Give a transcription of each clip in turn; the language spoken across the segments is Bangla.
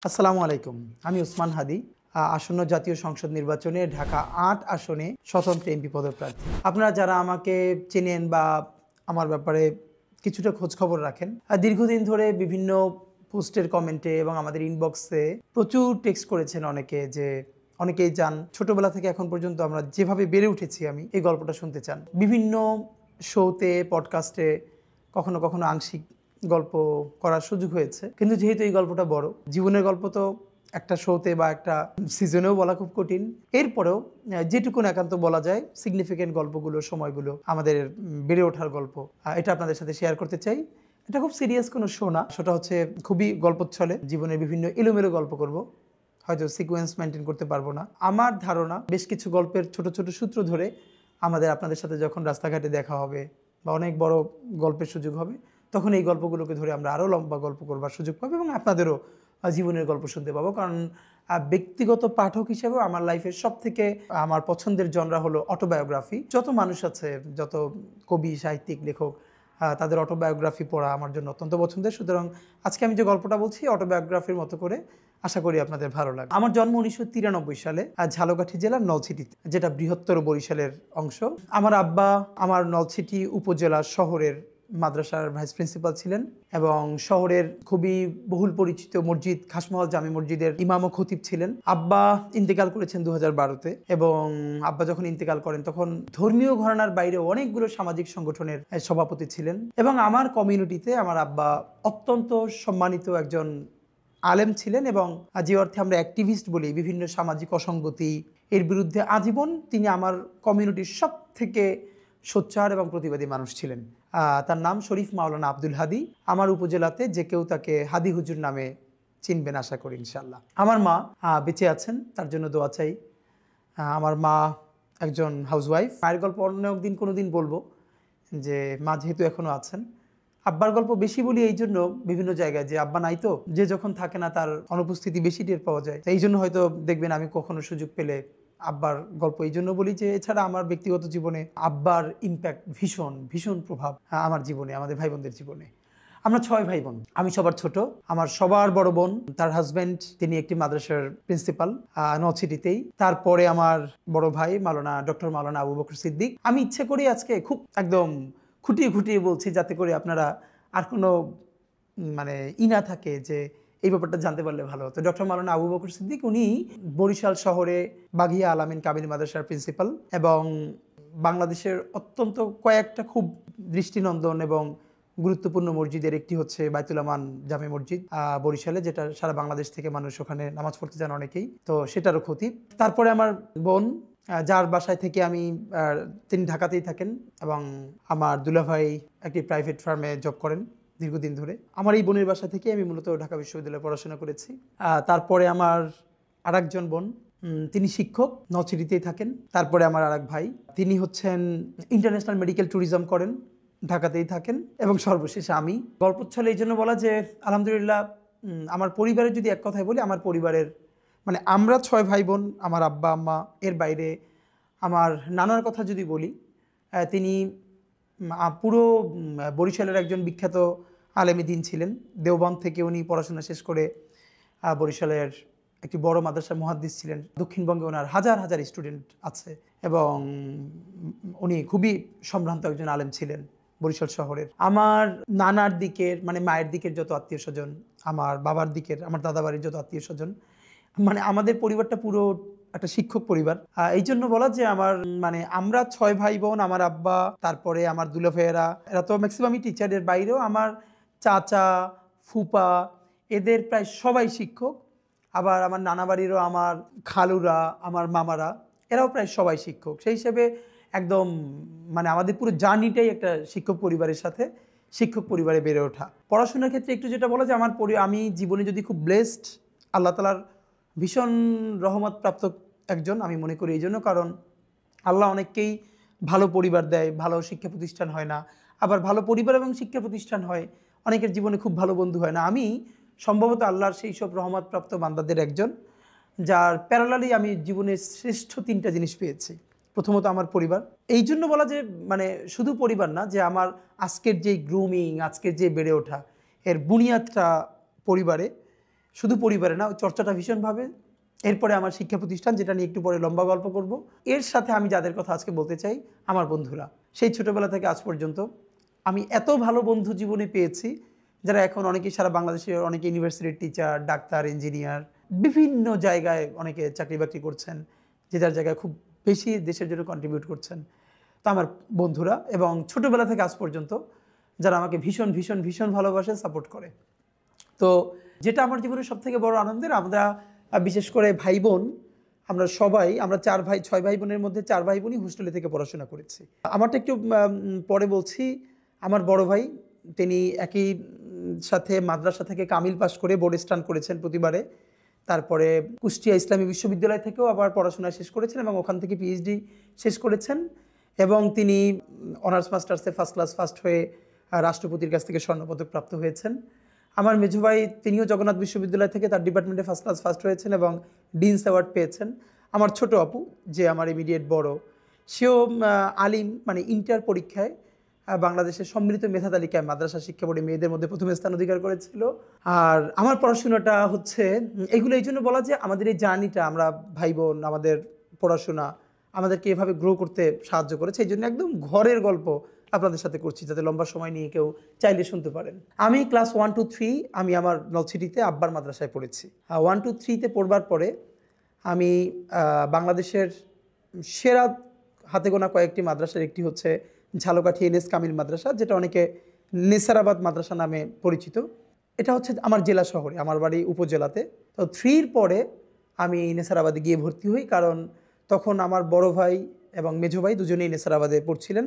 আসসালামু আলাইকুম। আমি ওসমান হাদি। আসন্ন জাতীয় সংসদ নির্বাচনে ঢাকা ৮ আসনে স্বতন্ত্র এমপি পদপ্রার্থী। আপনারা যারা আমাকে চেনেন বা আমার ব্যাপারে কিছুটা খোঁজখবর রাখেন, দীর্ঘদিন ধরে বিভিন্ন পোস্টের কমেন্টে এবং আমাদের ইনবক্সে প্রচুর টেক্সট করেছেন অনেকে যে অনেকেই চান ছোটবেলা থেকে এখন পর্যন্ত আমরা যেভাবে বেড়ে উঠেছি আমি এই গল্পটা শুনতে চান। বিভিন্ন শোতে, পডকাস্টে কখনো কখনো আংশিক গল্প করার সুযোগ হয়েছে, কিন্তু যেহেতু এই গল্পটা বড় জীবনের গল্প, তো একটা শোতে বা একটা সিজনেও বলা খুব কঠিন। এরপরেও যেটুকুন একান্ত বলা যায় সিগনিফিকেন্ট গল্পগুলো, সময়গুলো, আমাদের বেড়ে ওঠার গল্প, এটা আপনাদের সাথে শেয়ার করতে চাই। এটা খুব সিরিয়াস কোনো শো না, শোটা হচ্ছে খুবই গল্পচ্ছলে জীবনের বিভিন্ন এলোমেলো গল্প করব, হয়তো সিকোয়েন্স মেনটেন করতে পারবো না। আমার ধারণা বেশ কিছু গল্পের ছোট ছোট সূত্র ধরে আপনাদের সাথে যখন রাস্তাঘাটে দেখা হবে বা অনেক বড় গল্পের সুযোগ হবে, তখন এই গল্পগুলোকে ধরে আমরা আরও লম্বা গল্প করবার সুযোগ পাবো এবং আপনাদেরও জীবনের গল্প শুনতে পাবো। কারণ ব্যক্তিগত পাঠক হিসেবেও আমার লাইফের সব থেকে আমার পছন্দের জনরা হলো অটোবায়োগ্রাফি। যত মানুষ আছে, যত কবি, সাহিত্যিক, লেখক, তাদের অটোবায়োগ্রাফি পড়া আমার জন্য অত্যন্ত পছন্দের। সুতরাং আজকে আমি যে গল্পটা বলছি অটোবায়োগ্রাফির মতো করে, আশা করি আপনাদের ভালো লাগে। আমার জন্ম 1993 সালে ঝালকাঠি জেলার নলছিটিতে, যেটা বৃহত্তর বরিশালের অংশ। আমার আব্বা আমার নলছিটি উপজেলা শহরের মাদ্রাসার ভাইস প্রিন্সিপাল ছিলেন এবং শহরের খুবই বহুল পরিচিত মসজিদ খাসমহল জামে মসজিদের ইমাম ও খতিব ছিলেন। আব্বা ইন্তেকাল করেছেন 2012-তে এবং আব্বা যখন ইন্তেকাল করেন তখন ধর্মীয় ঘরানার বাইরে অনেকগুলো সামাজিক সংগঠনের সভাপতি ছিলেন এবং আমার কমিউনিটিতে আমার আব্বা অত্যন্ত সম্মানিত একজন আলেম ছিলেন এবং যে অর্থে আমরা অ্যাক্টিভিস্ট বলি, বিভিন্ন সামাজিক অসঙ্গতি এর বিরুদ্ধে আজীবন তিনি আমার কমিউনিটির সব থেকে সোচ্চার এবং প্রতিবাদী মানুষ ছিলেন। তার নাম শরীফ মাওলানা আব্দুল হাদি। আমার উপজেলাতে যে কেউ তাকে হাদি হুজুর নামে চিনবেন আশা করি ইনশাল্লাহ। আমার মা বেঁচে আছেন, তার জন্য দোয়া চাই। আমার মা একজন হাউসওয়াইফ। মায়ের গল্প অন্য একদিন কোনো দিন বলবো, যে মা যেহেতু এখনও আছেন। আব্বার গল্প বেশি বলি এই জন্য বিভিন্ন জায়গায়, যে আব্বা নাই তো, যে যখন থাকে না তার অনুপস্থিতি বেশি টের পাওয়া যায়। এই জন্য হয়তো দেখবেন আমি কখনো সুযোগ পেলে আব্বার গল্প এই জন্য বলি যে এছাড়া আমার ব্যক্তিগত জীবনে আব্বার ইম্প্যাক্ট ভীষণ ভীষণ প্রভাব আমার জীবনে, আমাদের ভাই বোনদের জীবনে। আমরা 6 ভাই বোন, আমি সবার ছোট। আমার সবার বড় বোন, তার হাজব্যান্ড তিনি একটি মাদ্রাসার প্রিন্সিপাল নলছিটিতেই। তারপরে আমার বড় ভাই ডক্টর মাওলানা আবু বকর সিদ্দিক। আমি ইচ্ছে করি আজকে খুব একদম খুঁটিয়ে খুঁটিয়ে বলছি, যাতে করে আপনারা আর কোনো মানে না থাকে যে এই ব্যাপারটা জানতে পারলে ভালো হতো। ডক্টর মাওলানা আবু বকর সিদ্দিক উনি বরিশাল শহরে বাঘিয়া আলামিন কামিল মাদ্রাসার প্রিন্সিপাল এবং বাংলাদেশের অত্যন্ত কয়েকটা খুব দৃষ্টিনন্দন এবং গুরুত্বপূর্ণ মসজিদের একটি হচ্ছে বাইতুল আমান জামে মসজিদ বরিশালে, যেটা সারা বাংলাদেশ থেকে মানুষ ওখানে নামাজ পড়তে যান অনেকেই, তো সেটারও খতিব। তারপরে আমার বোন, যার বাসায় থেকে আমি, তিনি ঢাকাতেই থাকেন এবং আমার দুলাভাই একটি প্রাইভেট ফার্মে জব করেন দীর্ঘদিন ধরে। আমার এই বোনের বাসা থেকে আমি মূলত ঢাকা বিশ্ববিদ্যালয়ে পড়াশোনা করেছি। তারপরে আমার আরেকজন বোন, তিনি শিক্ষক, নলছিটিতেই থাকেন। তারপরে আমার আরেক ভাই, তিনি হচ্ছেন ইন্টারন্যাশনাল মেডিকেল ট্যুরিজম করেন, ঢাকাতেই থাকেন। এবং সর্বশেষে আমি। গল্পচ্ছলে এই জন্য বলা যে আলহামদুলিল্লাহ আমার পরিবারের যদি এক কথায় বলি, আমার পরিবারের মানে আমরা 6 ভাই বোন, আমার আব্বা আম্মা, এর বাইরে আমার নানার কথা যদি বলি, তিনি পুরো বরিশালের একজন বিখ্যাত আলেমী দ্বীন ছিলেন। দেওবন্দ থেকে উনি পড়াশোনা শেষ করে বরিশালের একটি বড় মাদ্রাসার মুহাদ্দিস ছিলেন। দক্ষিণবঙ্গে ওনার হাজার হাজার স্টুডেন্ট আছে এবং উনি খুবই সম্ভ্রান্ত একজন আলেম ছিলেন বরিশাল শহরের। আমার নানার দিকের মানে মায়ের দিকের যত আত্মীয় স্বজন, আমার বাবার দিকের, আমার দাদা বাড়ির যত আত্মীয় স্বজন, মানে আমাদের পরিবারটা পুরো একটা শিক্ষক পরিবার। এই জন্য বলা যে আমার মানে আমরা 6 ভাই বোন, আমার আব্বা, তারপরে আমার দুলা ভাইয়েরা, এরা তো ম্যাক্সিমামই টিচারের বাইরেও আমার চাচা, ফুপা, এদের প্রায় সবাই শিক্ষক। আবার আমার নানা বাড়িরও আমার খালুরা, আমার মামারা, এরাও প্রায় সবাই শিক্ষক। সেই হিসেবে একদম মানে আমাদের পুরো জার্নিটাই একটা শিক্ষক পরিবারের সাথে, শিক্ষক পরিবারে বেড়ে ওঠা। পড়াশোনার ক্ষেত্রে একটু যেটা বলা যে আমি জীবনে যদি খুব ব্লেসড, আল্লাহ তাআলার ভীষণ রহমত প্রাপ্ত একজন আমি মনে করি। এই জন্য কারণ আল্লাহ অনেককেই ভালো পরিবার দেয়, ভালো শিক্ষা প্রতিষ্ঠান হয় না। আবার ভালো পরিবার এবং শিক্ষা প্রতিষ্ঠান হয়, অনেকের জীবনে খুব ভালো বন্ধু হয় না। আমি সম্ভবত আল্লাহর সেই সব রহমতপ্রাপ্ত বান্দাদের একজন, যার প্যারালালি আমি জীবনের শ্রেষ্ঠ 3টা জিনিস পেয়েছি। প্রথমত আমার পরিবার। এই জন্য বলা যে মানে শুধু পরিবার না, যে আমার আজকের যে গ্রুমিং, আজকের যে বেড়ে ওঠা, এর বুনিয়াদটা পরিবারে। শুধু পরিবারে না, চর্চাটা ভীষণভাবে। এরপরে আমার শিক্ষা প্রতিষ্ঠান, যেটা নিয়ে একটু পরে লম্বা গল্প করব। এর সাথে আমি যাদের কথা আজকে বলতে চাই, আমার বন্ধুরা। সেই ছোটোবেলা থেকে আজ পর্যন্ত আমি এত ভালো বন্ধু জীবনে পেয়েছি, যারা এখন অনেকেই সারা বাংলাদেশের অনেকে ইউনিভার্সিটির টিচার, ডাক্তার, ইঞ্জিনিয়ার, বিভিন্ন জায়গায় অনেকে চাকরি বাকরি করছেন, যে যার জায়গায় খুব বেশি দেশের জন্য কন্ট্রিবিউট করছেন। তো আমার বন্ধুরা, এবং ছোটোবেলা থেকে আজ পর্যন্ত যারা আমাকে ভীষণ ভীষণ ভীষণ ভালোবাসে, সাপোর্ট করে। তো যেটা আমার জীবনের সবথেকে বড় আনন্দের, আমরা বিশেষ করে ভাই বোন, আমরা 6 ভাই বোনের মধ্যে 4 ভাই বোনই হোস্টেলে থেকে পড়াশোনা করেছি। আমারটা একটু পরে বলছি। আমার বড় ভাই, তিনি একই সাথে মাদ্রাসা থেকে কামিল পাশ করে বোর্ড স্টান করেছেন প্রতিবারে। তারপরে কুষ্টিয়া ইসলামী বিশ্ববিদ্যালয় থেকেও আবার পড়াশোনা শেষ করেছেন এবং ওখান থেকে পিএইচডি শেষ করেছেন, এবং তিনি অনার্স মাস্টার্সে ফার্স্ট ক্লাস ফার্স্ট হয়ে রাষ্ট্রপতির কাছ থেকে স্বর্ণপদক প্রাপ্ত হয়েছেন। আমার মেজো ভাই, তিনিও জগন্নাথ বিশ্ববিদ্যালয় থেকে তার ডিপার্টমেন্টে ফার্স্ট ক্লাস ফার্স্ট হয়েছেন এবং ডিনস অ্যাওয়ার্ড পেয়েছেন। আমার ছোট আপু, যে আমার ইমিডিয়েট বড়, সেও আলিম, মানে ইন্টার পরীক্ষায় বাংলাদেশের সম্মিলিত মেধা তালিকায় মাদ্রাসা শিক্ষা বোর্ডে মেয়েদের মধ্যে প্রথম স্থান অধিকার করেছিল। আর আমার পড়াশোনাটা হচ্ছে এগুলো এই জন্য বলা যে আমাদের এই জার্নিটা, আমরা ভাই বোন, আমাদের পড়াশোনা আমাদেরকে এভাবে গ্রো করতে সাহায্য করেছে। এই জন্য একদম ঘরের গল্প আপনাদের সাথে করছি, যাতে লম্বা সময় নিয়ে কেউ চাইলে শুনতে পারেন। আমি ক্লাস 1 to 3 আমি আমার নলছিটিতে আব্বার মাদ্রাসায় পড়েছি। 1 to 3-তে পড়বার পরে আমি বাংলাদেশের সেরা হাতে গোনা কয়েকটি মাদ্রাসার একটি হচ্ছে ঝালকাঠি এনএস কামিল মাদ্রাসা, যেটা অনেকে নেসারাবাদ মাদ্রাসা নামে পরিচিত। এটা হচ্ছে আমার জেলা শহরে, আমার বাড়ি উপজেলাতে। তো 3-র পরে আমি নেসারাবাদে গিয়ে ভর্তি হই, কারণ তখন আমার বড় ভাই এবং মেজো ভাই দুজনেই নেসারাবাদে পড়ছিলেন।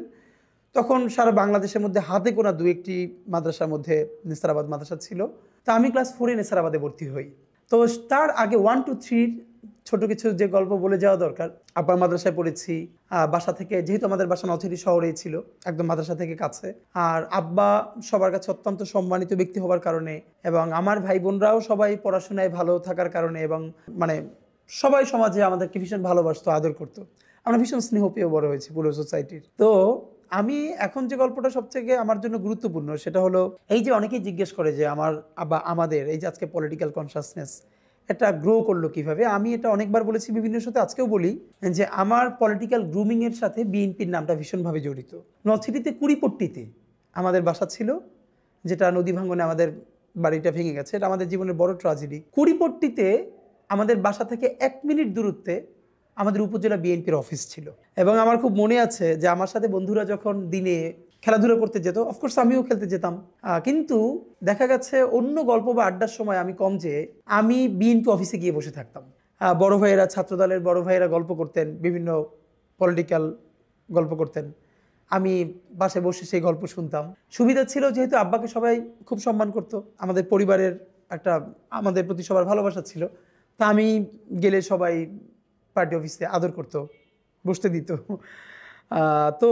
তখন সারা বাংলাদেশের মধ্যে হাতে গোনা 2-1টি মাদ্রাসার মধ্যে নেসারাবাদ মাদ্রাসা ছিল। তা আমি ক্লাস 4-এ নেসারাবাদে ভর্তি হই। তো তার আগে 1 to 3 ছোট কিছু যে গল্প বলে যাওয়া দরকার। আব্বার মাদ্রাসায় পড়েছি, বাসা থেকে, যেহেতু আমাদের বাসা নলছিটি শহরেই ছিল, একদম মাদ্রাসা থেকে কাছে। আর আব্বা সবার কাছে অত্যন্ত সম্মানিত ব্যক্তি হবার কারণে, এবং আমার ভাই বোনরাও সবাই পড়াশোনায় ভালো থাকার কারণে, এবং মানে সবাই সমাজে আমাদেরকে ভীষণ ভালোবাসতো, আদর করতো। আমরা ভীষণ স্নেহ পেয়ে বড় হয়েছি পুরো সোসাইটির। তো আমি এখন যে গল্পটা সবথেকে আমার জন্য গুরুত্বপূর্ণ, সেটা হলো এই যে অনেকেই জিজ্ঞেস করে যে আমাদের এই যে আজকে পলিটিক্যাল কনসাসনেস এটা গ্রো করলো কিভাবে। আমি এটা অনেকবার বলেছি বিভিন্ন সাথে, আজকেও বলি যে আমার পলিটিক্যাল গ্রুমিংয়ের সাথে বিএনপির নামটা ভীষণভাবে জড়িত। নলছিটিতে কুড়িপট্টিতে আমাদের বাসা ছিল, যেটা নদী ভাঙনে আমাদের বাড়িটা ভেঙে গেছে। এটা আমাদের জীবনের বড় ট্র্যাজেডি। কুড়িপট্টিতে আমাদের বাসা থেকে 1 মিনিট দূরত্বে আমাদের উপজেলা বিএনপির অফিস ছিল। এবং আমার খুব মনে আছে যে আমার সাথে বন্ধুরা যখন দিনে খেলাধুলা করতে যেত, অফকোর্স আমিও খেলতে যেতাম, কিন্তু দেখা গেছে অন্য গল্প বা আড্ডার সময় আমি কম যেয়ে আমি বিএনপি অফিসে গিয়ে বসে থাকতাম। বড় ভাইয়েরা, ছাত্রদলের বড় ভাইয়েরা গল্প করতেন, বিভিন্ন পলিটিক্যাল গল্প করতেন, আমি বাসায় বসে সেই গল্প শুনতাম। সুবিধা ছিল যেহেতু আব্বাকে সবাই খুব সম্মান করতো, আমাদের পরিবারের একটা আমাদের প্রতি সবার ভালোবাসা ছিল। তা আমি গেলে সবাই পার্টি অফিসে আদর করতো, বসতে দিত। তো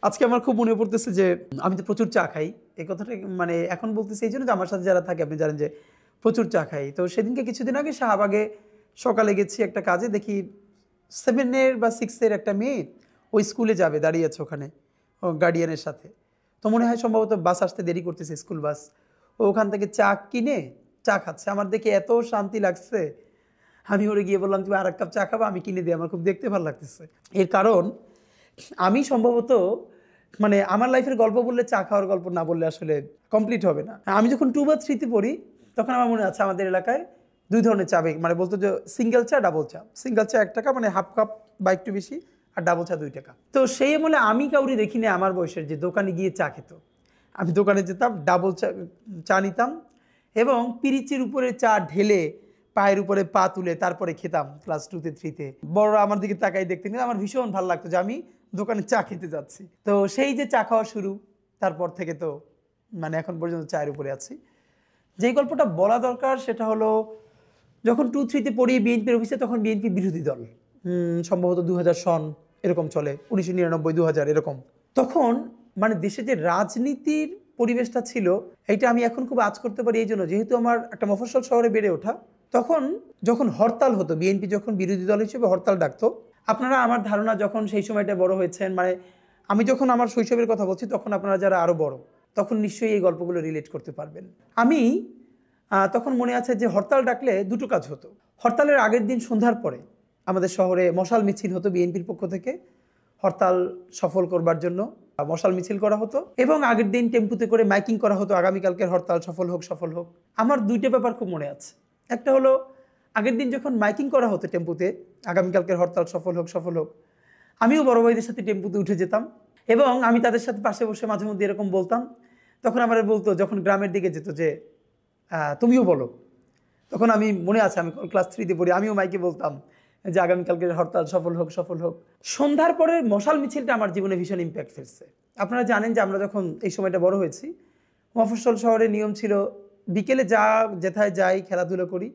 আজকে আমার খুব মনে পড়তেছে যে আমি তো প্রচুর চা খাই। এই কথাটা মানে এখন বলতেছি এই জন্য যে আমার সাথে যারা থাকে আপনি জানেন যে প্রচুর চা খাই। তো সেদিনকে কিছুদিন আগে শাহবাগে সকালে গেছি একটা কাজে, দেখি 7-এর বা 6-এর একটা মেয়ে ওই স্কুলে যাবে, দাঁড়িয়ে আছে ওখানে ও গার্ডিয়ানের সাথে। তো মনে হয় সম্ভবত বাস আসতে দেরি করতেছে, স্কুল বাস। ও ওখান থেকে চা কিনে চা খাচ্ছে। আমার দেখে এত শান্তি লাগছে, আমি ওরে গিয়ে বললাম তুমি আর 1 কাপ চা খাবো, আমি কিনে দিই, আমার খুব দেখতে ভালো লাগতেছে। এর কারণ আমি সম্ভবত মানে আমার লাইফের গল্প বললে চা খাওয়ার গল্প না বললে আসলে কমপ্লিট হবে না। আমি যখন 2 বা 3-তে পড়ি তখন আমার মনে আছে আমাদের এলাকায় 2 ধরনের চা, মানে বলতো যে সিঙ্গেল চা, ডাবল চা। সিঙ্গেল চা 1 টাকা, মানে হাফ কাপ বা একটু বেশি, আর ডাবল চা 2 টাকা। তো সেই আমলে আমি কাউরি দেখিনি আমার বয়সের যে দোকানে গিয়ে চা খেত। আমি দোকানে যেতাম, ডাবল চা নিতাম এবং পিরিচের উপরে চা ঢেলে পায়ের উপরে পা তুলে তারপরে খেতাম ক্লাস 2-তে 3-তে। বড়রা আমার দিকে তাকাই দেখতেন, আমার ভীষণ ভালো লাগতো যে আমি দোকানে চা খেতে যাচ্ছি। তো সেই যে চা খাওয়া শুরু, তারপর থেকে তো মানে এখন পর্যন্ত চায়ের উপরে আছি। যেই গল্পটা বলা দরকার সেটা হলো যখন 2-3-তে পড়ি বিএনপির অফিসে, তখন বিএনপি বিরোধী দল, সম্ভবত 2000 সন এরকম চলে, 1999 2000 এরকম। তখন মানে দেশে যে রাজনীতির পরিবেশটা ছিল, এইটা আমি এখন খুব আঁচ করতে পারি এই জন্য যেহেতু আমার একটা মফস্বল শহরে বেড়ে ওঠা। তখন যখন হরতাল হতো, বিএনপি যখন বিরোধী দল হিসেবে হরতাল ডাকতো, আপনারা আমার ধারণা যখন সেই সময়টা বড় হয়েছেন, মানে আমি যখন আমার শৈশবের কথা বলছি তখন আপনারা যারা আরও বড়, তখন নিশ্চয়ই এই গল্পগুলো রিলেট করতে পারবেন। আমি তখন মনে আছে যে হরতাল ডাকলে দুটো কাজ হতো। হরতালের আগের দিন সন্ধ্যার পরে আমাদের শহরে মশাল মিছিল হতো, বিএনপির পক্ষ থেকে হরতাল সফল করবার জন্য মশাল মিছিল করা হতো, এবং আগের দিন টেম্পুতে করে মাইকিং করা হতো আগামীকালকের হরতাল সফল হোক সফল হোক। আমার দুইটা ব্যাপার খুব মনে আছে। একটা হলো আগের দিন যখন মাইকিং করা হতো টেম্পুতে আগামীকালকের হরতাল সফল হোক সফল হোক, আমিও বড় ভাইদের সাথে টেম্পুতে উঠে যেতাম এবং আমি তাদের সাথে পাশে বসে মাঝে মধ্যে এরকম বলতাম। তখন আমার বলতো, যখন গ্রামের দিকে যেত যে তুমিও বলো, তখন আমি মনে আছে আমি ক্লাস 3-তে পড়ি, আমিও মাইকে বলতাম যে আগামীকালকের হরতাল সফল হোক সফল হোক। সন্ধ্যার পরে মশাল মিছিলটা আমার জীবনে ভীষণ ইম্প্যাক্ট ফেলছে। আপনারা জানেন যে আমরা যখন এই সময়টা বড় হয়েছি, মফস্বল শহরে নিয়ম ছিল বিকেলে যেথায় যাই খেলাধুলো করি,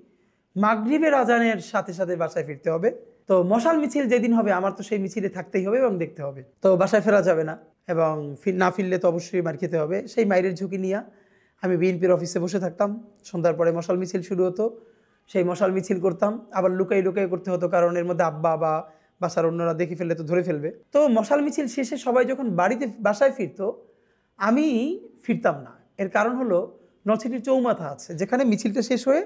মাগরিবের আজানের সাথে সাথে বাসায় ফিরতে হবে। তো মশাল মিছিল যেদিন হবে আমার তো সেই মিছিলে থাকতেই হবে এবং দেখতে হবে। তো বাসায় ফেরা যাবে না এবং না ফিরলে তো অবশ্যই মার খেতে হবে। সেই মাইরের ঝুঁকি নিয়ে আমি বিএনপির অফিসে বসে থাকতাম। সন্ধ্যার পরে মশাল মিছিল শুরু হতো, সেই মশাল মিছিল করতাম। আবার লুকাই লুকাই করতে হতো, কারণ এর মধ্যে আব্বা বা বাসার অন্যরা দেখে ফেললে তো ধরে ফেলবে। তো মশাল মিছিল শেষে সবাই যখন বাসায় ফিরতো, আমি ফিরতাম না। এর কারণ হলো নলছিটির চৌমাথা আছে, যেখানে মিছিলটা শেষ হয়ে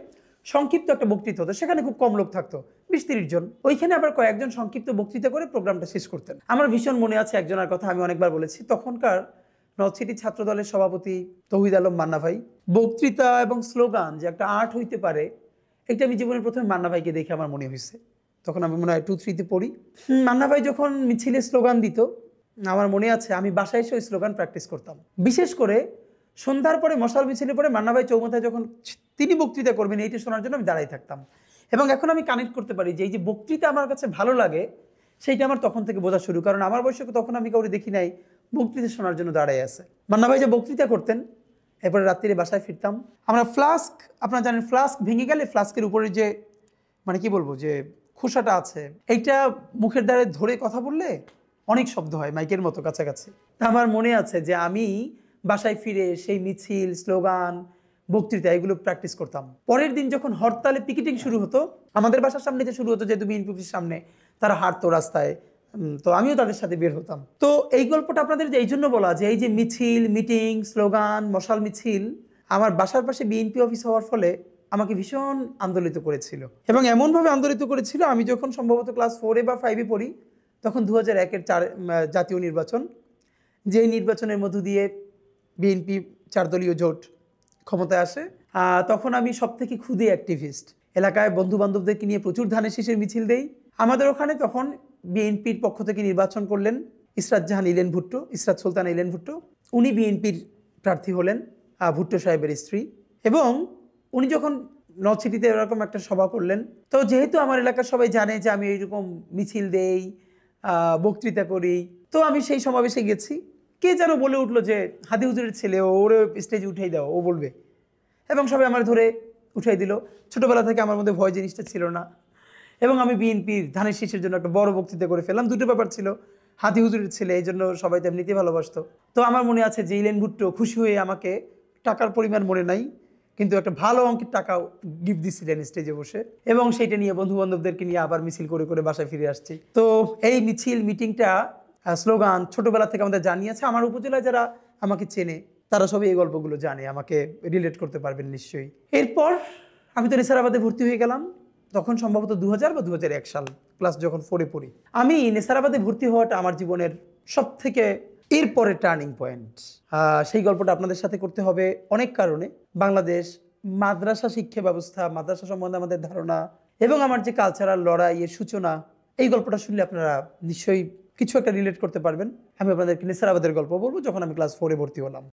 সংক্ষিপ্ত একটা বক্তৃতা হতো, সেখানে খুব কম লোক থাকতো, 20-30 জন। ওইখানে আবার কয়েকজন সংক্ষিপ্ত বক্তৃতা করে প্রোগ্রামটা শেষ করতেন। আমার ভীষণ মনে আছে একজনের কথা, আমি অনেকবার বলেছি। তখনকার নলছিটি ছাত্র দলের সভাপতি তৌহিদ আলম মান্না ভাই, বক্তৃতা এবং স্লোগান যে একটা আর্ট হইতে পারে, এটা আমি জীবনের প্রথমে মান্না ভাইকে দেখে আমার মনে হয়েছে। তখন আমি মনে হয় 2-3-তে পড়ি। মান্না ভাই যখন মিছিলে স্লোগান দিত, আমার মনে আছে আমি বাসায় এসে ওই স্লোগান প্র্যাকটিস করতাম। বিশেষ করে সন্ধ্যার পরে মশাল মিছিলে পরে মান্না ভাই চৌমাথায় যখন তিনি বক্তৃতা করবেন, এইটা শোনার জন্য আমি দাঁড়াই থাকতাম। এবং এখন আমি কানেক্ট করতে পারি যে এই যে বক্তৃতা আমার কাছে ভালো লাগে, সেইটা আমার তখন থেকে বোঝা শুরু। কারণ আমার বয়সে তখন আমি কাউকে দেখি নাই বক্তৃতা শোনার জন্য দাঁড়াই আছে। মান্না ভাই যে বক্তৃতা করতেন, এরপরে রাত্রিরে বাসায় ফিরতাম। আমরা ফ্লাস্ক, আপনারা জানেন ফ্লাস্ক ভেঙে গেলে ফ্লাস্কের উপরে যে মানে কি বলবো যে খোসাটা আছে, এইটা মুখের দ্বারে ধরে কথা বললে অনেক শব্দ হয় মাইকের মতো কাছাকাছি। আমার মনে আছে যে আমি বাসায় ফিরে সেই মিছিল, স্লোগান, বক্তৃতা এগুলো প্র্যাকটিস করতাম। পরের দিন যখন হরতালে পিকেটিং শুরু হতো, আমাদের বাসার সামনে যে শুরু হতো, যেহেতু বিএনপি অফিসের সামনে, তারা হাঁটতো রাস্তায়, তো আমিও তাদের সাথে বের হতাম। তো এই গল্পটা আপনাদের এই জন্য বলা যে এই যে মিছিল, মিটিং, স্লোগান, মশাল মিছিল আমার বাসার পাশে বিএনপি অফিস হওয়ার ফলে আমাকে ভীষণ আন্দোলিত করেছিল। এবং এমনভাবে আন্দোলিত করেছিল, আমি যখন সম্ভবত ক্লাস 4 বা 5-এ পড়ি, তখন 2001-এর জাতীয় নির্বাচন, যে নির্বাচনের মধ্য দিয়ে বিএনপি 4 দলীয় জোট ক্ষমতায় আসে। তখন আমি সব থেকে ক্ষুদে অ্যাক্টিভিস্ট। এলাকায় বন্ধু বান্ধবদেরকে নিয়ে প্রচুর ধানের শীষের মিছিল দেই। আমাদের ওখানে তখন বিএনপির পক্ষ থেকে নির্বাচন করলেন ইসরাত সুলতানা ইলেন ভুট্টো। উনি বিএনপির প্রার্থী হলেন, ভুট্টো সাহেবের স্ত্রী। এবং উনি যখন নলছিটিতে এরকম একটা সভা করলেন, তো যেহেতু আমার এলাকার সবাই জানে যে আমি এইরকম মিছিল দেই, বক্তৃতা করি, তো আমি সেই সমাবেশে গেছি। কে যেন বলে উঠলো যে হাদি হুজুরের ছেলে, ওরে স্টেজে উঠাই দাও, ও বলবে। এবং সবাই আমার ধরে উঠাই দিল। ছোটোবেলা থেকে আমার মধ্যে ভয় জিনিসটা ছিল না, এবং আমি বিএনপির ধানের শীষের জন্য একটা বড় বক্তৃতা করে ফেললাম। দুটো ব্যাপার ছিল, হাদি হুজুরের ছেলে, এই জন্য সবাই তো এমনিতেই ভালোবাসতো। তো আমার মনে আছে যে ইলেন ভুট্টো খুশি হয়ে আমাকে, টাকার পরিমাণ মনে নাই, কিন্তু একটা ভালো অঙ্কের টাকা গিফট দিচ্ছিলেন স্টেজে বসে, এবং সেইটা নিয়ে বন্ধু বান্ধবদেরকে নিয়ে আবার মিছিল করে করে বাসায় ফিরে আসছি। তো এই মিছিল, মিটিংটা, স্লোগান ছোটোবেলা থেকে আমাদের জানিয়েছে। আমার উপজেলায় যারা আমাকে চেনে তারা সবই এই গল্পগুলো জানে, আমাকে রিলেট করতে পারবেন নিশ্চয়ই। এরপর আমি তো নেসারাবাদে ভর্তি হয়ে গেলাম, তখন সম্ভবত 2000 বা 2001 সাল, ক্লাস যখন 4-এ পড়ি। আমি নেসারাবাদে ভর্তি হওয়াটা আমার জীবনের সব থেকে এরপরে টার্নিং পয়েন্ট। সেই গল্পটা আপনাদের সাথে করতে হবে অনেক কারণে। বাংলাদেশ মাদ্রাসা শিক্ষা ব্যবস্থা, মাদ্রাসা সম্বন্ধে আমাদের ধারণা এবং আমার যে কালচারাল লড়াইয়ের সূচনা, এই গল্পটা শুনলে আপনারা নিশ্চয়ই কিছু একটা রিলেট করতে পারবেন। আমি আপনাদেরকে নেসারাবাদের গল্প বলবো, যখন আমি ক্লাস 4-এ ভর্তি হলাম।